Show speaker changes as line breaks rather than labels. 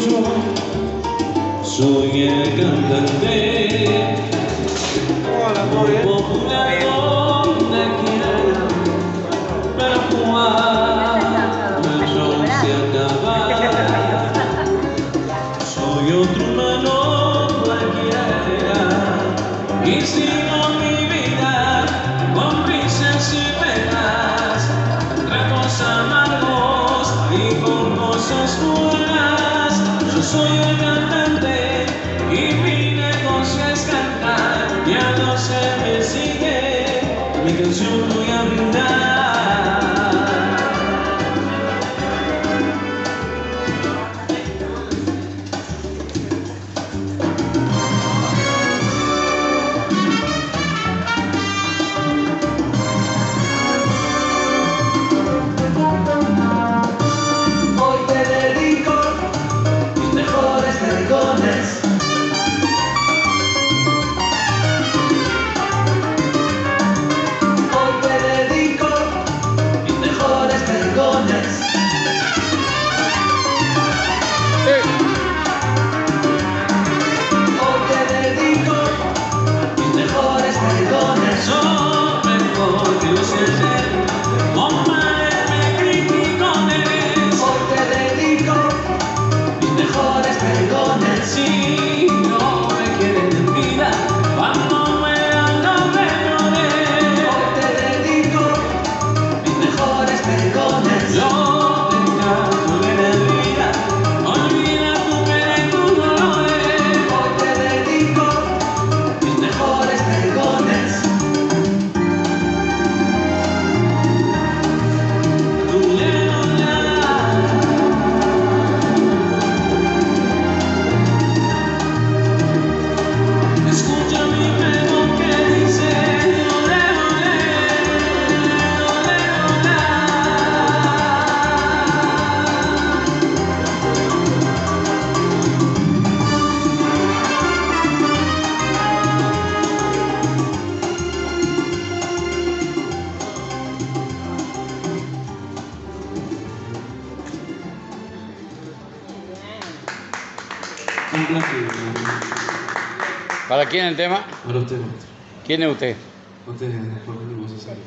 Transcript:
yo soy el cantante popular donde quiera, pero cuando el show se acaba, soy otro humano cualquiera y sigo mi vida con risas y penas, tragos amargos y con cosas buenas. Yo soy el cantante y mi negocio es cantar, y a los que me siguen mi canción voy a brindar.
¿Para quién el tema?
Para usted,
¿Quién es usted?
usted es Jorge Lugo Cesario.